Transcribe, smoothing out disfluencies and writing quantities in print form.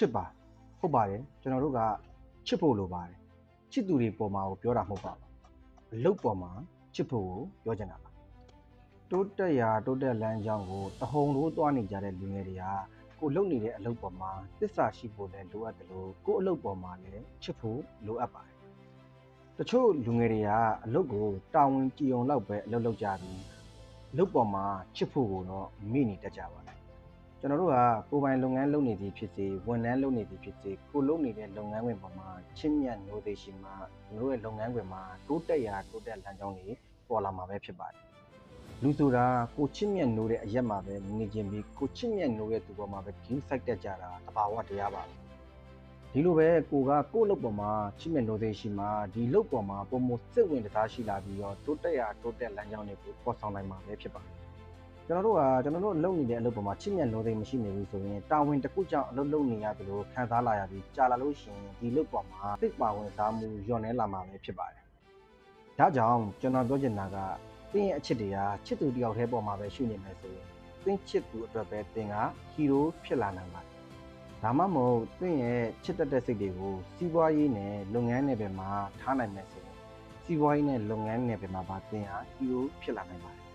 စ်ပါဟုတ်ပါတယ်ကျွန်တော်တို့ကချစ်ဖို့လိုပါတယ်ချစ်သူတွေပေါ်မှာကိုပြောတာမဟုတ်ပါဘူးအလုပ်ပေါ်မှာချစ်ဖို့ကိုပြောချင်တာပါတိုးတက်ရာတိုးတက်လမ်းကြောင်းကိုတဟုန်ထိုးသွားနေကြတဲ့လူငယ်တွေကကိုလုပ်နေတဲ့အလုပ်ပေါ်မှာသစ္စာရှိဖို့လည်းလိုအပ်တယ်လို့ကိုအလုပ်ပေါ်မှာလည်းချစ်ဖို့လိုအပ်ပါတယ်တချို့လူငယ်တွေကအလုပ်ကိုတာဝန်ကြည်ုံလောက်ပဲအလုပ်လုပ်ကြပြီးအလုပ်ပေါ်မှာချစ်ဖို့ကိုတော့မေ့နေတတ်ကြပါတယ်ကျွန်တော်တို့ကကိုယ်ပိုင်လုပ်ငန်းလုပ်နေသည်ဖြစ်စေဝန်ထမ်းလုပ်နေသည်ဖြစ်စေကိုလုပ်နေတဲ့လုပ်ငန်းခွင်ပေါ်မှာချစ်မြတ်နိုးသေးရှိမှကျွန်တော်တို့ရဲ့လုပ်ငန်းခွင်မှာတိုးတက်ရာတိုးတက်လမ်းကြောင်းတွေပေါ်လာမှာပဲဖြစ်ပါတယ်လူဆိုတာကိုချစ်မြတ်နိုးတဲ့အရက်မှာပဲနေခြင်းပြီးကိုချစ်မြတ်နိုးတဲ့သူပေါ်မှာပဲဂရုစိုက်တတ်ကြတာတဘာဝတရားပါဒီလိုပဲကိုအလုပ်ပေါ်မှာချစ်မြတ်နိုးသေးရှိမှဒီလုပ်ပေါ်မှာပုံမစိတ်ဝင်စားရှိလာပြီးတော့တိုးတက်ရာတိုးတက်လမ်းကြောင်းတွေကိုပေါ်ဆောင်နိုင်မှာပဲဖြစ်ပါတယ်ကျွန်တော်တို့လုပ်နေတဲ့အလုပ်ပေါ်မှာချစ်မြတ်နိုးသိမရှိနေဘူးဆိုရင်တာဝန်တစ်ခုကြောင့်အလုပ်လုပ်နေရတယ်လို့ခံစားလာရပြီးကြာလာလို့ရှိရင်ဒီလုပ်ပေါ်မှာသိပါဝင်စားမှုညှော့နှဲလာမှာပဲဖြစ်ပါတယ်။ဒါကြောင့်ကျွန်တော်ပြောချင်တာကတင်းရဲ့အချစ်တွေကချစ်သူတယောက်တည်းပေါ်မှာပဲရှိနေမယ်ဆိုရင်တင်းချစ်သူအတွက်ပဲတင်းကဟီရိုဖြစ်လာနိုင်ပါတယ်။ဒါမှမဟုတ်တင်းရဲ့ချစ်တတ်တဲ့စိတ်တွေကိုစီးပွားရေးနဲ့လုပ်ငန်းနယ်ပယ်မှာထားနိုင်မယ်ဆိုရင်စီးပွားရေးနဲ့လုပ်ငန်းနယ်ပယ်မှာပါတင်းဟာဟီရိုဖြစ်လာနိုင်ပါတယ်